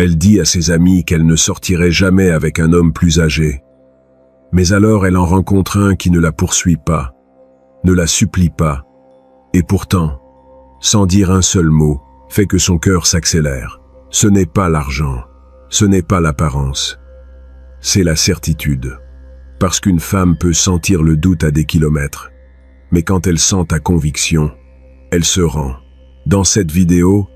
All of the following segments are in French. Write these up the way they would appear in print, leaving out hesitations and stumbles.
Elle dit à ses amis qu'elle ne sortirait jamais avec un homme plus âgé. Mais alors elle en rencontre un qui ne la poursuit pas, ne la supplie pas, et pourtant, sans dire un seul mot, fait que son cœur s'accélère. Ce n'est pas l'argent, ce n'est pas l'apparence, c'est la certitude. Parce qu'une femme peut sentir le doute à des kilomètres, mais quand elle sent ta conviction, elle se rend. Dans cette vidéo,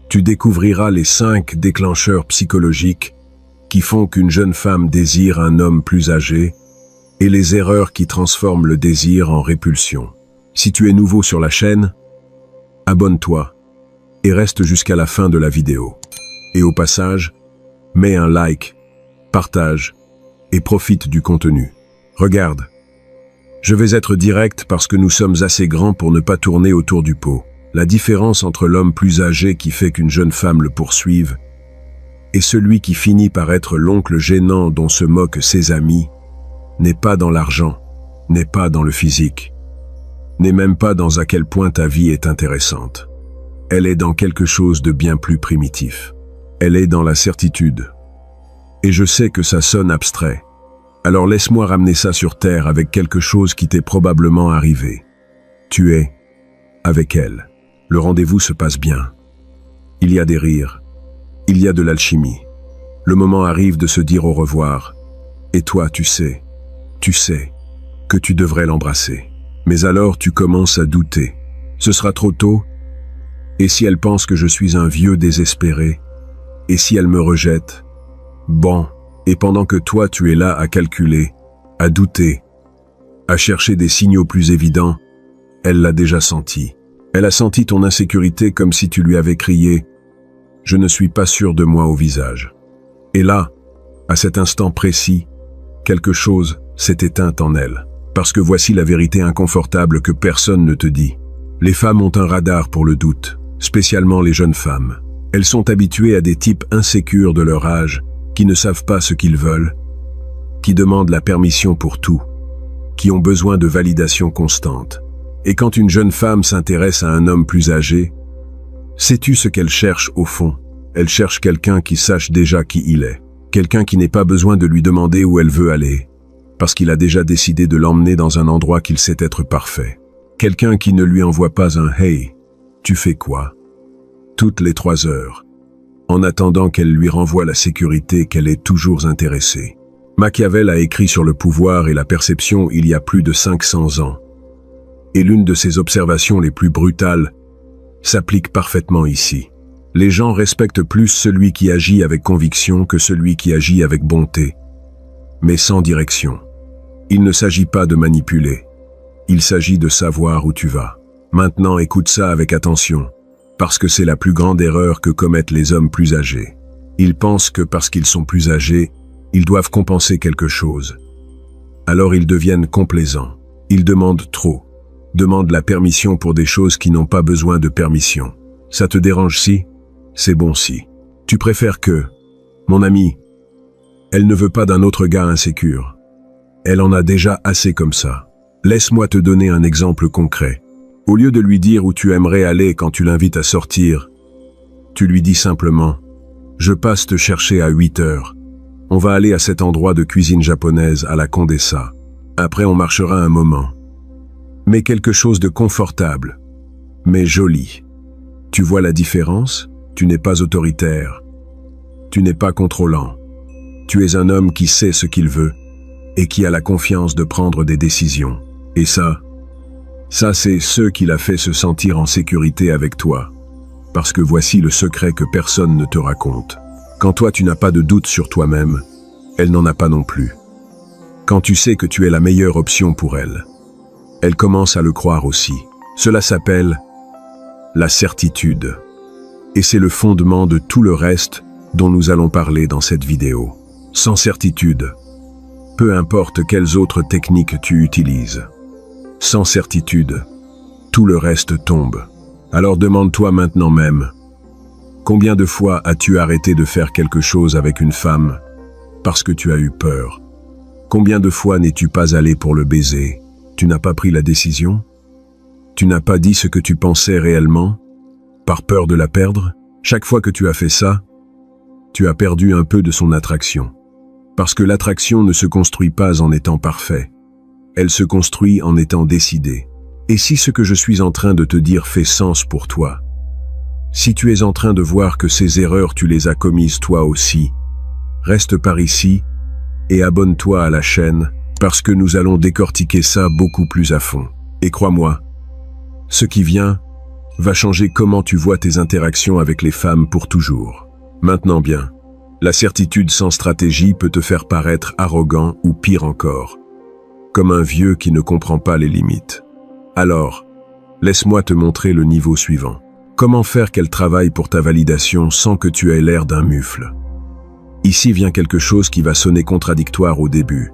tu découvriras les 5 déclencheurs psychologiques qui font qu'une jeune femme désire un homme plus âgé et les erreurs qui transforment le désir en répulsion. Si tu es nouveau sur la chaîne, abonne-toi et reste jusqu'à la fin de la vidéo. Et au passage, mets un like, partage et profite du contenu. Regarde, je vais être direct parce que nous sommes assez grands pour ne pas tourner autour du pot. La différence entre l'homme plus âgé qui fait qu'une jeune femme le poursuive et celui qui finit par être l'oncle gênant dont se moquent ses amis n'est pas dans l'argent, n'est pas dans le physique, n'est même pas dans à quel point ta vie est intéressante. Elle est dans quelque chose de bien plus primitif. Elle est dans la certitude. Et je sais que ça sonne abstrait. Alors laisse-moi ramener ça sur terre avec quelque chose qui t'est probablement arrivé. Tu es avec elle. Le rendez-vous se passe bien. Il y a des rires. Il y a de l'alchimie. Le moment arrive de se dire au revoir. Et toi, tu sais que tu devrais l'embrasser. Mais alors tu commences à douter. Ce sera trop tôt? Et si elle pense que je suis un vieux désespéré? Et si elle me rejette? Bon, et pendant que toi tu es là à calculer, à douter, à chercher des signaux plus évidents, elle l'a déjà senti. Elle a senti ton insécurité comme si tu lui avais crié « Je ne suis pas sûr de moi » au visage. Et là, à cet instant précis, quelque chose s'est éteint en elle. Parce que voici la vérité inconfortable que personne ne te dit. Les femmes ont un radar pour le doute, spécialement les jeunes femmes. Elles sont habituées à des types insécures de leur âge, qui ne savent pas ce qu'ils veulent, qui demandent la permission pour tout, qui ont besoin de validation constante. Et quand une jeune femme s'intéresse à un homme plus âgé, sais-tu ce qu'elle cherche au fond? Elle cherche quelqu'un qui sache déjà qui il est, quelqu'un qui n'ait pas besoin de lui demander où elle veut aller, parce qu'il a déjà décidé de l'emmener dans un endroit qu'il sait être parfait. Quelqu'un qui ne lui envoie pas un « Hey, tu fais quoi ?» toutes les 3 heures, en attendant qu'elle lui renvoie la sécurité qu'elle est toujours intéressée. Machiavel a écrit sur le pouvoir et la perception il y a plus de 500 ans. Et l'une de ses observations les plus brutales s'applique parfaitement ici. Les gens respectent plus celui qui agit avec conviction que celui qui agit avec bonté, mais sans direction. Il ne s'agit pas de manipuler, il s'agit de savoir où tu vas. Maintenant écoute ça avec attention, parce que c'est la plus grande erreur que commettent les hommes plus âgés. Ils pensent que parce qu'ils sont plus âgés, ils doivent compenser quelque chose. Alors ils deviennent complaisants, ils demandent trop, demandent la permission pour des choses qui n'ont pas besoin de permission. Ça te dérange si? C'est bon si. Tu préfères que, mon ami, elle ne veut pas d'un autre gars insécure. Elle en a déjà assez comme ça. Laisse-moi te donner un exemple concret. Au lieu de lui dire où tu aimerais aller quand tu l'invites à sortir, tu lui dis simplement « Je passe te chercher à 8 heures. On va aller à cet endroit de cuisine japonaise à la Condessa. Après on marchera un moment. Mais quelque chose de confortable, mais joli. Tu vois la différence? Tu n'es pas autoritaire. Tu n'es pas contrôlant. Tu es un homme qui sait ce qu'il veut et qui a la confiance de prendre des décisions. Et ça c'est ce qui l'a fait se sentir en sécurité avec toi. Parce que voici le secret que personne ne te raconte. Quand toi tu n'as pas de doute sur toi-même, elle n'en a pas non plus. Quand tu sais que tu es la meilleure option pour elle, elle commence à le croire aussi. Cela s'appelle la certitude. Et c'est le fondement de tout le reste dont nous allons parler dans cette vidéo. Sans certitude, peu importe quelles autres techniques tu utilises, sans certitude, tout le reste tombe. Alors demande-toi maintenant même, combien de fois as-tu arrêté de faire quelque chose avec une femme parce que tu as eu peur? Combien de fois n'es-tu pas allé pour le baiser? Tu n'as pas pris la décision? Tu n'as pas dit ce que tu pensais réellement, par peur de la perdre? Chaque fois que tu as fait ça, tu as perdu un peu de son attraction. Parce que l'attraction ne se construit pas en étant parfait. Elle se construit en étant décidée. Et si ce que je suis en train de te dire fait sens pour toi, si tu es en train de voir que ces erreurs tu les as commises toi aussi, reste par ici et abonne-toi à la chaîne parce que nous allons décortiquer ça beaucoup plus à fond. Et crois-moi, ce qui vient va changer comment tu vois tes interactions avec les femmes pour toujours. Maintenant bien, la certitude sans stratégie peut te faire paraître arrogant ou pire encore, comme un vieux qui ne comprend pas les limites. Alors, laisse-moi te montrer le niveau suivant. Comment faire qu'elle travaille pour ta validation sans que tu aies l'air d'un mufle? Ici vient quelque chose qui va sonner contradictoire au début.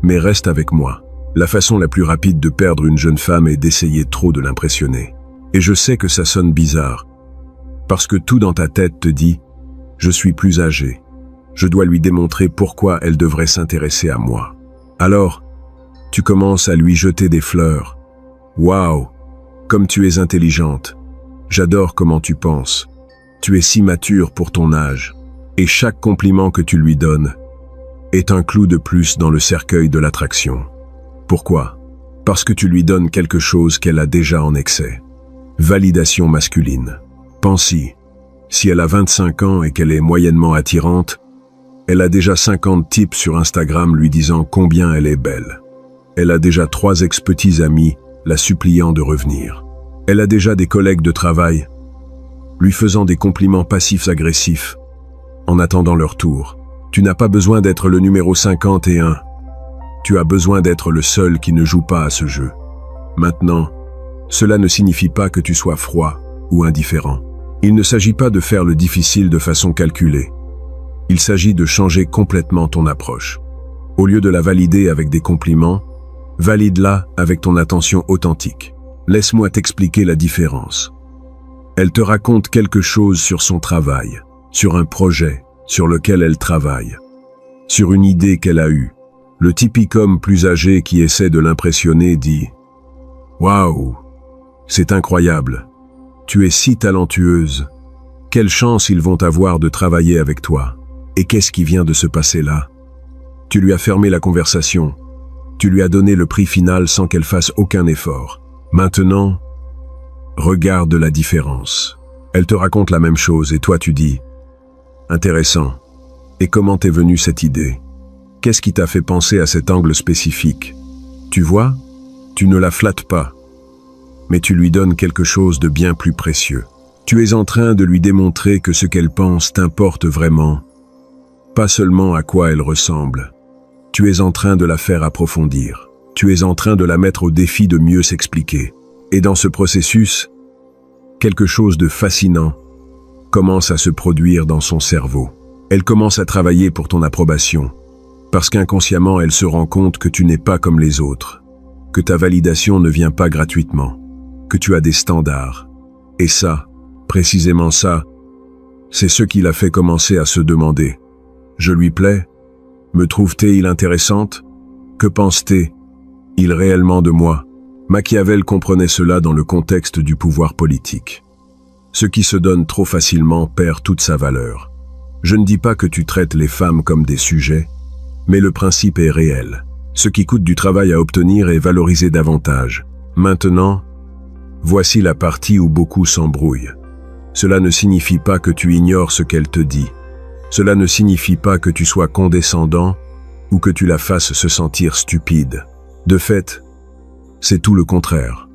Mais reste avec moi. La façon la plus rapide de perdre une jeune femme est d'essayer trop de l'impressionner. Et je sais que ça sonne bizarre, parce que tout dans ta tête te dit « Je suis plus âgé. Je dois lui démontrer pourquoi elle devrait s'intéresser à moi. » Alors, tu commences à lui jeter des fleurs. « Waouh, comme tu es intelligente. J'adore comment tu penses. Tu es si mature pour ton âge. » Et chaque compliment que tu lui donnes est un clou de plus dans le cercueil de l'attraction. Pourquoi? Parce que tu lui donnes quelque chose qu'elle a déjà en excès. Validation masculine. Pense-y. Si elle a 25 ans et qu'elle est moyennement attirante, elle a déjà 50 types sur Instagram lui disant combien elle est belle. Elle a déjà 3 ex-petits amis la suppliant de revenir. Elle a déjà des collègues de travail lui faisant des compliments passifs-agressifs en attendant leur tour. Tu n'as pas besoin d'être le numéro 51. Tu as besoin d'être le seul qui ne joue pas à ce jeu. Maintenant, cela ne signifie pas que tu sois froid ou indifférent. Il ne s'agit pas de faire le difficile de façon calculée. Il s'agit de changer complètement ton approche. Au lieu de la valider avec des compliments, valide-la avec ton attention authentique. Laisse-moi t'expliquer la différence. Elle te raconte quelque chose sur son travail, sur un projet sur lequel elle travaille, sur une idée qu'elle a eue. Le typique homme plus âgé qui essaie de l'impressionner dit « Waouh, c'est incroyable, tu es si talentueuse, quelle chance ils vont avoir de travailler avec toi. Et qu'est-ce qui vient de se passer là? Tu lui as fermé la conversation, tu lui as donné le prix final sans qu'elle fasse aucun effort. Maintenant, regarde la différence. Elle te raconte la même chose et toi tu dis « Intéressant. Et comment t'est venue cette idée? Qu'est-ce qui t'a fait penser à cet angle spécifique? Tu vois, tu ne la flattes pas, mais tu lui donnes quelque chose de bien plus précieux. Tu es en train de lui démontrer que ce qu'elle pense t'importe vraiment, pas seulement à quoi elle ressemble. Tu es en train de la faire approfondir. Tu es en train de la mettre au défi de mieux s'expliquer. Et dans ce processus, quelque chose de fascinant commence à se produire dans son cerveau. Elle commence à travailler pour ton approbation, parce qu'inconsciemment elle se rend compte que tu n'es pas comme les autres, que ta validation ne vient pas gratuitement, que tu as des standards. Et ça, précisément ça, c'est ce qui l'a fait commencer à se demander « Je lui plais? Me trouve-t-il intéressante? Que pense-t-il réellement de moi ?» Machiavel comprenait cela dans le contexte du pouvoir politique. Ce qui se donne trop facilement perd toute sa valeur. Je ne dis pas que tu traites les femmes comme des sujets, mais le principe est réel. Ce qui coûte du travail à obtenir est valorisé davantage. Maintenant, voici la partie où beaucoup s'embrouillent. Cela ne signifie pas que tu ignores ce qu'elle te dit. Cela ne signifie pas que tu sois condescendant ou que tu la fasses se sentir stupide. De fait, c'est tout le contraire.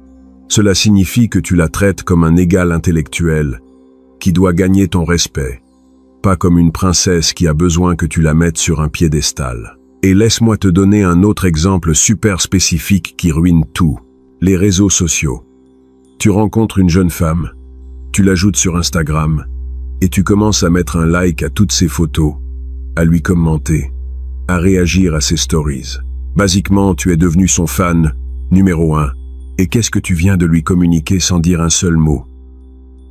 Cela signifie que tu la traites comme un égal intellectuel qui doit gagner ton respect, pas comme une princesse qui a besoin que tu la mettes sur un piédestal. Et laisse-moi te donner un autre exemple super spécifique qui ruine tout. Les réseaux sociaux. Tu rencontres une jeune femme, tu l'ajoutes sur Instagram, et tu commences à mettre un like à toutes ses photos, à lui commenter, à réagir à ses stories. Basiquement, tu es devenu son fan numéro 1. Et qu'est-ce que tu viens de lui communiquer sans dire un seul mot?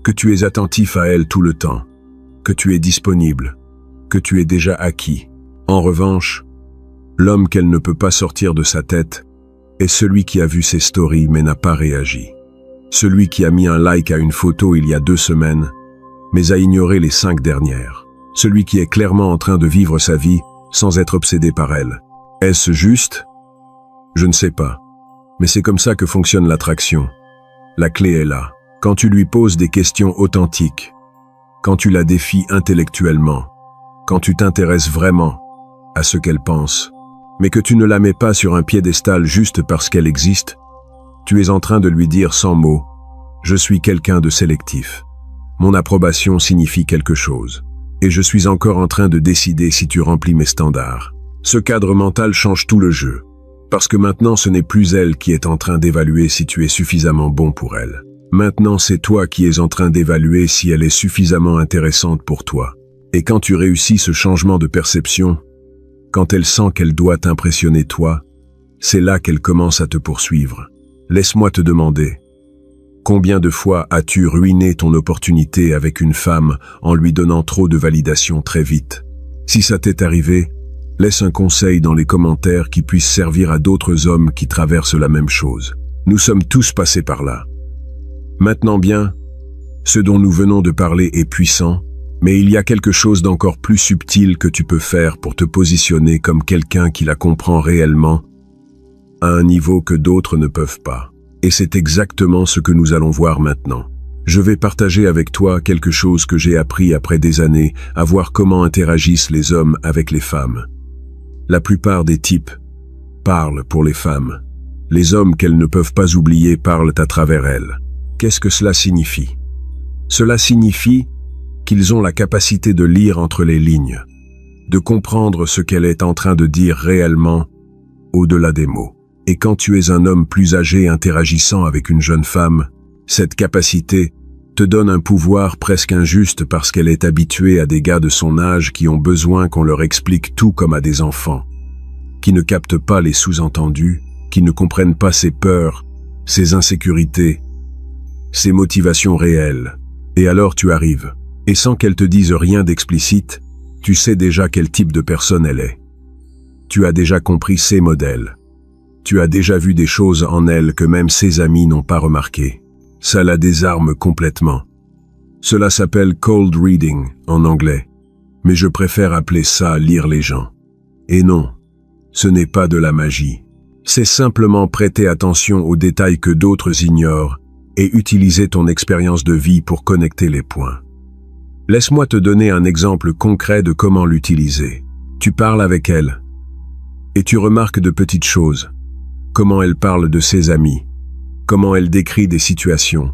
Que tu es attentif à elle tout le temps, que tu es disponible, que tu es déjà acquis. En revanche, l'homme qu'elle ne peut pas sortir de sa tête est celui qui a vu ses stories mais n'a pas réagi. Celui qui a mis un like à une photo il y a 2 semaines, mais a ignoré les 5 dernières. celui qui est clairement en train de vivre sa vie sans être obsédé par elle. Est-ce juste? Je ne sais pas. Mais c'est comme ça que fonctionne l'attraction. La clé est là. Quand tu lui poses des questions authentiques, quand tu la défies intellectuellement, quand tu t'intéresses vraiment à ce qu'elle pense, mais que tu ne la mets pas sur un piédestal juste parce qu'elle existe, tu es en train de lui dire sans mots, je suis quelqu'un de sélectif. Mon approbation signifie quelque chose. Et je suis encore en train de décider si tu remplis mes standards. Ce cadre mental change tout le jeu. Parce que maintenant ce n'est plus elle qui est en train d'évaluer si tu es suffisamment bon pour elle. Maintenant c'est toi qui es en train d'évaluer si elle est suffisamment intéressante pour toi. Et quand tu réussis ce changement de perception, quand elle sent qu'elle doit t'impressionner toi, c'est là qu'elle commence à te poursuivre. Laisse-moi te demander, combien de fois as-tu ruiné ton opportunité avec une femme en lui donnant trop de validation très vite? Si ça t'est arrivé, laisse un conseil dans les commentaires qui puisse servir à d'autres hommes qui traversent la même chose. Nous sommes tous passés par là. Maintenant bien, ce dont nous venons de parler est puissant, mais il y a quelque chose d'encore plus subtil que tu peux faire pour te positionner comme quelqu'un qui la comprend réellement à un niveau que d'autres ne peuvent pas. Et c'est exactement ce que nous allons voir maintenant. Je vais partager avec toi quelque chose que j'ai appris après des années à voir comment interagissent les hommes avec les femmes. La plupart des types parlent pour les femmes. Les hommes qu'elles ne peuvent pas oublier parlent à travers elles. Qu'est-ce que cela signifie? Cela signifie qu'ils ont la capacité de lire entre les lignes, de comprendre ce qu'elle est en train de dire réellement au-delà des mots. Et quand tu es un homme plus âgé interagissant avec une jeune femme, cette capacité te donne un pouvoir presque injuste parce qu'elle est habituée à des gars de son âge qui ont besoin qu'on leur explique tout comme à des enfants, qui ne captent pas les sous-entendus, qui ne comprennent pas ses peurs, ses insécurités, ses motivations réelles. Et alors tu arrives, et sans qu'elle te dise rien d'explicite, tu sais déjà quel type de personne elle est. Tu as déjà compris ses modèles. Tu as déjà vu des choses en elle que même ses amis n'ont pas remarquées. Ça la désarme complètement. Cela s'appelle cold reading en anglais, mais je préfère appeler ça lire les gens. Et non, ce n'est pas de la magie. C'est simplement prêter attention aux détails que d'autres ignorent et utiliser ton expérience de vie pour connecter les points. Laisse-moi te donner un exemple concret de comment l'utiliser. Tu parles avec elle et tu remarques de petites choses. Comment elle parle de ses amis, comment elle décrit des situations,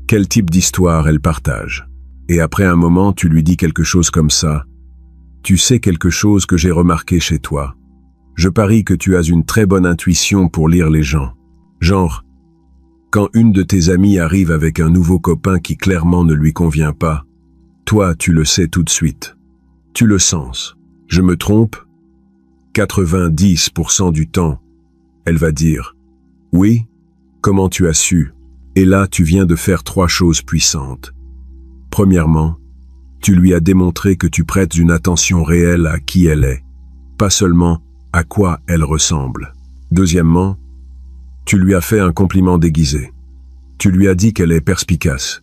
quel type d'histoire elle partage. Et après un moment, tu lui dis quelque chose comme ça. Tu sais quelque chose que j'ai remarqué chez toi. Je parie que tu as une très bonne intuition pour lire les gens. Genre, quand une de tes amies arrive avec un nouveau copain qui clairement ne lui convient pas, toi, tu le sais tout de suite. Tu le sens. Je me trompe? 90% du temps, elle va dire « Oui, comment tu as su ?» Et là, tu viens de faire 3 choses puissantes. Premièrement, tu lui as démontré que tu prêtes une attention réelle à qui elle est, pas seulement à quoi elle ressemble. Deuxièmement, tu lui as fait un compliment déguisé. Tu lui as dit qu'elle est perspicace,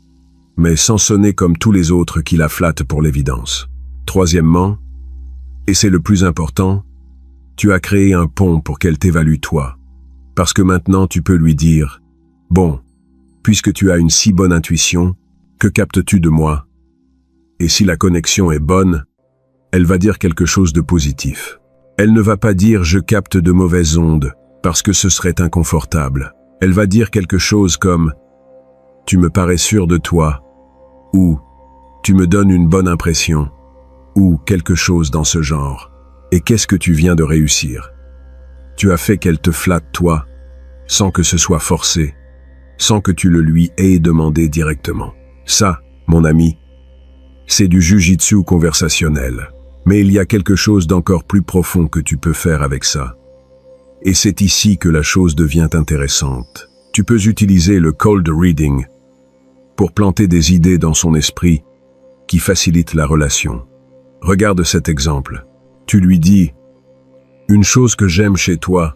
mais sans sonner comme tous les autres qui la flattent pour l'évidence. Troisièmement, et c'est le plus important, tu as créé un pont pour qu'elle t'évalue toi. Parce que maintenant tu peux lui dire « Bon, puisque tu as une si bonne intuition, que captes-tu de moi ?» Et si la connexion est bonne, elle va dire quelque chose de positif. Elle ne va pas dire « Je capte de mauvaises ondes » parce que ce serait inconfortable. Elle va dire quelque chose comme « Tu me parais sûr de toi » ou « Tu me donnes une bonne impression » ou quelque chose dans ce genre. Et qu'est-ce que tu viens de réussir? Tu as fait qu'elle te flatte toi, sans que ce soit forcé, sans que tu le lui aies demandé directement. Ça, mon ami, c'est du jujitsu conversationnel. Mais il y a quelque chose d'encore plus profond que tu peux faire avec ça. Et c'est ici que la chose devient intéressante. Tu peux utiliser le cold reading pour planter des idées dans son esprit qui facilitent la relation. Regarde cet exemple. Tu lui dis « Une chose que j'aime chez toi,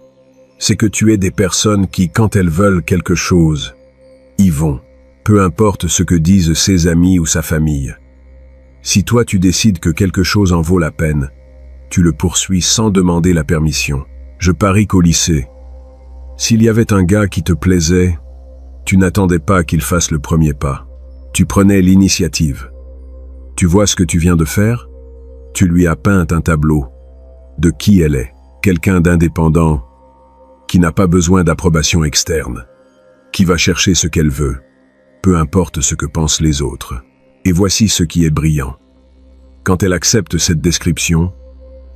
c'est que tu es des personnes qui, quand elles veulent quelque chose, y vont, peu importe ce que disent ses amis ou sa famille. Si toi tu décides que quelque chose en vaut la peine, tu le poursuis sans demander la permission. Je parie qu'au lycée, s'il y avait un gars qui te plaisait, tu n'attendais pas qu'il fasse le premier pas. Tu prenais l'initiative. Tu vois ce que tu viens de faire? Tu lui as peint un tableau de qui elle est. Quelqu'un d'indépendant, qui n'a pas besoin d'approbation externe, qui va chercher ce qu'elle veut, peu importe ce que pensent les autres. Et voici ce qui est brillant. Quand elle accepte cette description,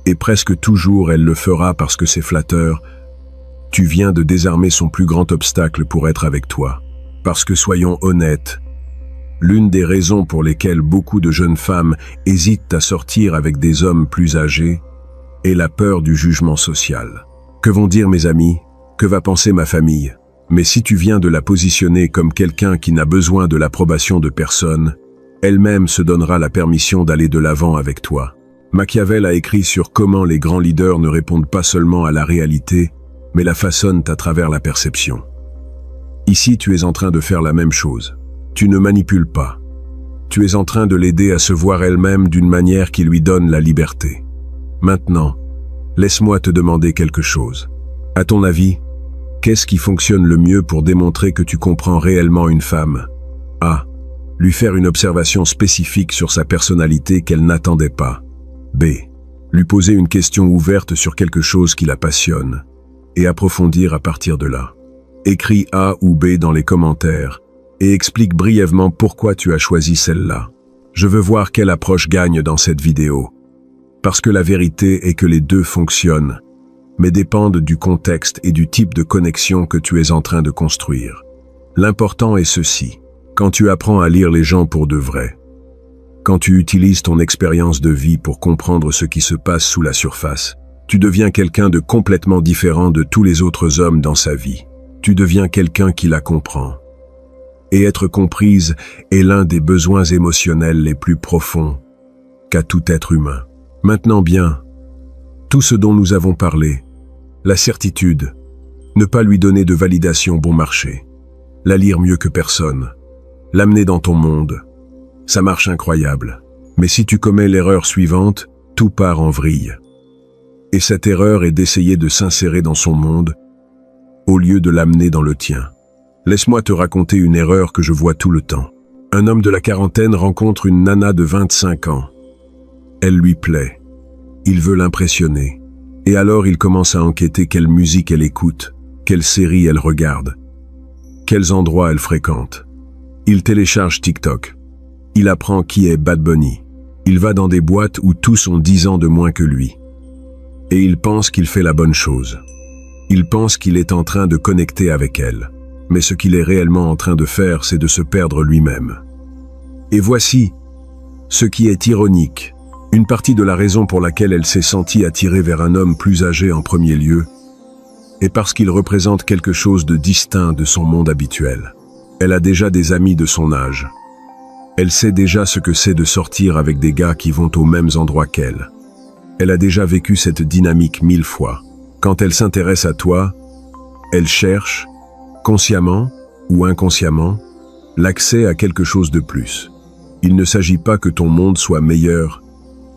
et presque toujours elle le fera parce que c'est flatteur, tu viens de désarmer son plus grand obstacle pour être avec toi. Parce que soyons honnêtes, l'une des raisons pour lesquelles beaucoup de jeunes femmes hésitent à sortir avec des hommes plus âgés est la peur du jugement social. Que vont dire mes amis? Que va penser ma famille? Mais si tu viens de la positionner comme quelqu'un qui n'a besoin de l'approbation de personne, elle-même se donnera la permission d'aller de l'avant avec toi. Machiavel a écrit sur comment les grands leaders ne répondent pas seulement à la réalité, mais la façonnent à travers la perception. Ici, tu es en train de faire la même chose. Tu ne manipules pas. Tu es en train de l'aider à se voir elle-même d'une manière qui lui donne la liberté. Maintenant, laisse-moi te demander quelque chose. À ton avis, qu'est-ce qui fonctionne le mieux pour démontrer que tu comprends réellement une femme? A. Lui faire une observation spécifique sur sa personnalité qu'elle n'attendait pas. B. Lui poser une question ouverte sur quelque chose qui la passionne, et approfondir à partir de là. Écris A ou B dans les commentaires, et explique brièvement pourquoi tu as choisi celle-là. Je veux voir quelle approche gagne dans cette vidéo. Parce que la vérité est que les deux fonctionnent, mais dépendent du contexte et du type de connexion que tu es en train de construire. L'important est ceci. Quand tu apprends à lire les gens pour de vrai, quand tu utilises ton expérience de vie pour comprendre ce qui se passe sous la surface, tu deviens quelqu'un de complètement différent de tous les autres hommes dans sa vie. Tu deviens quelqu'un qui la comprend. Et être comprise est l'un des besoins émotionnels les plus profonds qu'a tout être humain. Maintenant bien, tout ce dont nous avons parlé, la certitude, ne pas lui donner de validation bon marché, la lire mieux que personne, l'amener dans ton monde, ça marche incroyable. Mais si tu commets l'erreur suivante, tout part en vrille. Et cette erreur est d'essayer de s'insérer dans son monde, au lieu de l'amener dans le tien. Laisse-moi te raconter une erreur que je vois tout le temps. Un homme de la quarantaine rencontre une nana de 25 ans. Elle lui plaît. Il veut l'impressionner. Et alors il commence à enquêter quelle musique elle écoute, quelle série elle regarde, quels endroits elle fréquente. Il télécharge TikTok. Il apprend qui est Bad Bunny. Il va dans des boîtes où tous ont 10 ans de moins que lui. Et il pense qu'il fait la bonne chose. Il pense qu'il est en train de connecter avec elle. Mais ce qu'il est réellement en train de faire, c'est de se perdre lui-même. Et voici ce qui est ironique. Une partie de la raison pour laquelle elle s'est sentie attirée vers un homme plus âgé en premier lieu est parce qu'il représente quelque chose de distinct de son monde habituel. Elle a déjà des amis de son âge. Elle sait déjà ce que c'est de sortir avec des gars qui vont aux mêmes endroits qu'elle. Elle a déjà vécu cette dynamique 1000 fois. Quand elle s'intéresse à toi, elle cherche, consciemment ou inconsciemment, l'accès à quelque chose de plus. Il ne s'agit pas que ton monde soit meilleur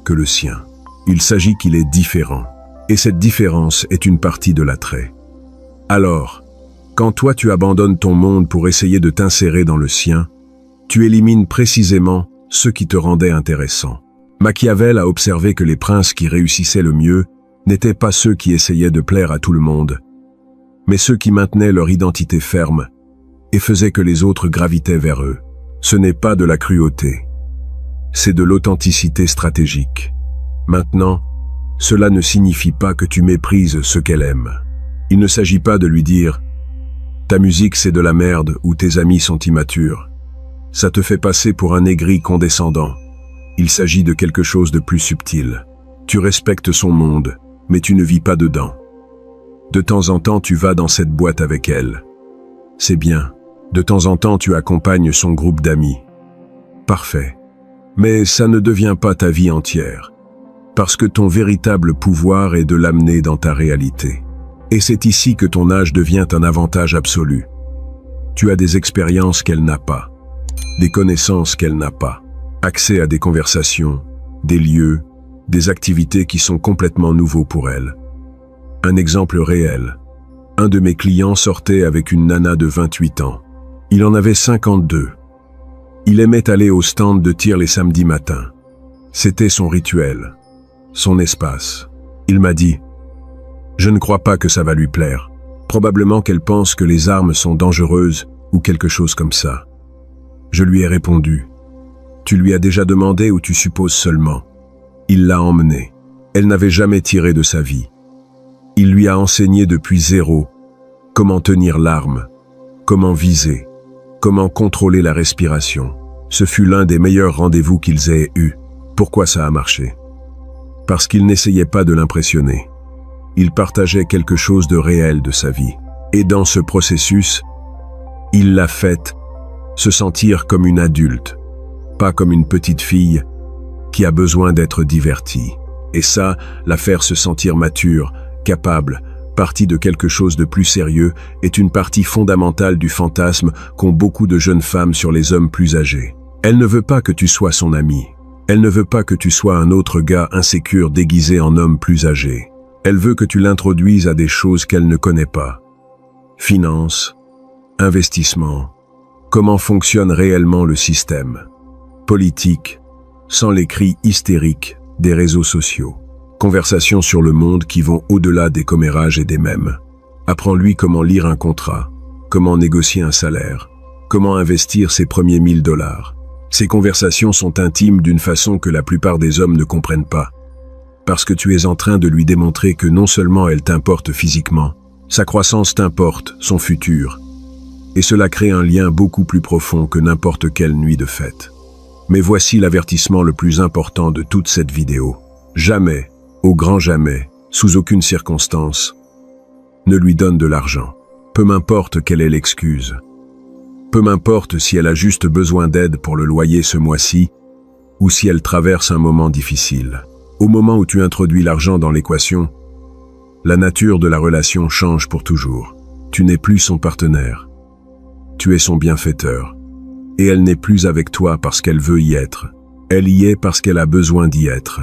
que le sien. Il s'agit qu'il est différent. Et cette différence est une partie de l'attrait. Alors, quand toi tu abandonnes ton monde pour essayer de t'insérer dans le sien, tu élimines précisément ce qui te rendait intéressant. Machiavel a observé que les princes qui réussissaient le mieux n'étaient pas ceux qui essayaient de plaire à tout le monde, mais ceux qui maintenaient leur identité ferme et faisaient que les autres gravitaient vers eux. Ce n'est pas de la cruauté, c'est de l'authenticité stratégique. Maintenant, cela ne signifie pas que tu méprises ce qu'elle aime. Il ne s'agit pas de lui dire « ta musique c'est de la merde » ou « tes amis sont immatures ». Ça te fait passer pour un aigri condescendant. Il s'agit de quelque chose de plus subtil. Tu respectes son monde, mais tu ne vis pas dedans. De temps en temps, tu vas dans cette boîte avec elle. C'est bien. De temps en temps, tu accompagnes son groupe d'amis. Parfait. Mais ça ne devient pas ta vie entière. Parce que ton véritable pouvoir est de l'amener dans ta réalité. Et c'est ici que ton âge devient un avantage absolu. Tu as des expériences qu'elle n'a pas, des connaissances qu'elle n'a pas, accès à des conversations, des lieux, des activités qui sont complètement nouveaux pour elle. Un exemple réel. Un de mes clients sortait avec une nana de 28 ans. Il en avait 52. Il aimait aller au stand de tir les samedis matins. C'était son rituel, son espace. Il m'a dit « Je ne crois pas que ça va lui plaire. Probablement qu'elle pense que les armes sont dangereuses ou quelque chose comme ça. » Je lui ai répondu « Tu lui as déjà demandé ou tu supposes seulement ?» Il l'a emmenée. Elle n'avait jamais tiré de sa vie. Il lui a enseigné depuis zéro comment tenir l'arme, comment viser, comment contrôler la respiration. Ce fut l'un des meilleurs rendez-vous qu'ils aient eus. Pourquoi ça a marché? Parce qu'il n'essayait pas de l'impressionner. Il partageait quelque chose de réel de sa vie. Et dans ce processus, il l'a faite se sentir comme une adulte, pas comme une petite fille qui a besoin d'être divertie. Et ça, la faire se sentir mature, capable, partie de quelque chose de plus sérieux, est une partie fondamentale du fantasme qu'ont beaucoup de jeunes femmes sur les hommes plus âgés. Elle ne veut pas que tu sois son ami. Elle ne veut pas que tu sois un autre gars insécure déguisé en homme plus âgé. Elle veut que tu l'introduises à des choses qu'elle ne connaît pas. Finance, investissement, comment fonctionne réellement le système, politique, sans les cris hystériques des réseaux sociaux. Conversations sur le monde qui vont au-delà des commérages et des mèmes. Apprends-lui comment lire un contrat, comment négocier un salaire, comment investir ses premiers $1000. Ces conversations sont intimes d'une façon que la plupart des hommes ne comprennent pas. Parce que tu es en train de lui démontrer que non seulement elle t'importe physiquement, sa croissance t'importe, son futur. Et cela crée un lien beaucoup plus profond que n'importe quelle nuit de fête. Mais voici l'avertissement le plus important de toute cette vidéo. Jamais, au grand jamais, sous aucune circonstance, ne lui donne de l'argent. Peu m'importe quelle est l'excuse. Peu m'importe si elle a juste besoin d'aide pour le loyer ce mois-ci, ou si elle traverse un moment difficile. Au moment où tu introduis l'argent dans l'équation, la nature de la relation change pour toujours. Tu n'es plus son partenaire. Tu es son bienfaiteur. Et elle n'est plus avec toi parce qu'elle veut y être. Elle y est parce qu'elle a besoin d'y être.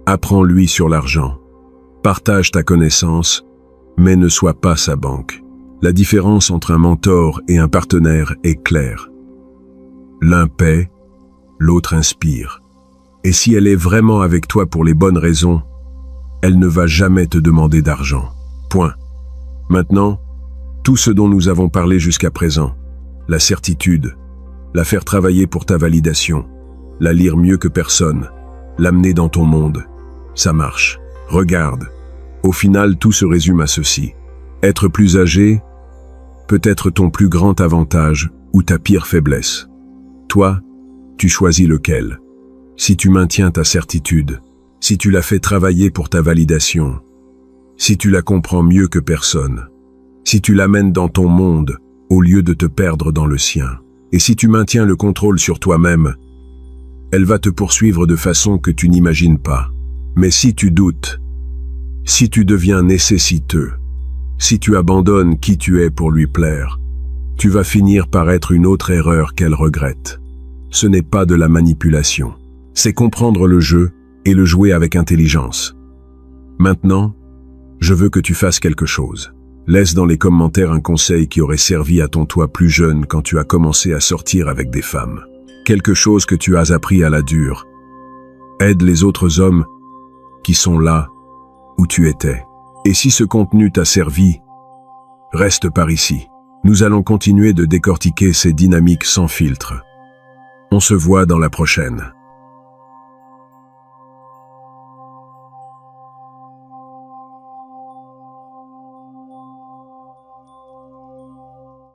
Apprends-lui sur l'argent. Partage ta connaissance, mais ne sois pas sa banque. La différence entre un mentor et un partenaire est claire. L'un paie, l'autre inspire. Et si elle est vraiment avec toi pour les bonnes raisons, elle ne va jamais te demander d'argent. Point. Maintenant, tout ce dont nous avons parlé jusqu'à présent, la certitude, la faire travailler pour ta validation, la lire mieux que personne, l'amener dans ton monde, ça marche. Regarde, au final tout se résume à ceci. Être plus âgé peut être ton plus grand avantage ou ta pire faiblesse. Toi, tu choisis lequel. Si tu maintiens ta certitude, si tu la fais travailler pour ta validation, si tu la comprends mieux que personne, si tu l'amènes dans ton monde au lieu de te perdre dans le sien, et si tu maintiens le contrôle sur toi-même, elle va te poursuivre de façon que tu n'imagines pas. Mais si tu doutes, si tu deviens nécessiteux, si tu abandonnes qui tu es pour lui plaire, tu vas finir par être une autre erreur qu'elle regrette. Ce n'est pas de la manipulation. C'est comprendre le jeu et le jouer avec intelligence. Maintenant, je veux que tu fasses quelque chose. Laisse dans les commentaires un conseil qui aurait servi à ton toi plus jeune quand tu as commencé à sortir avec des femmes. Quelque chose que tu as appris à la dure. Aide les autres hommes qui sont là où tu étais. Et si ce contenu t'a servi, reste par ici. Nous allons continuer de décortiquer ces dynamiques sans filtre. On se voit dans la prochaine.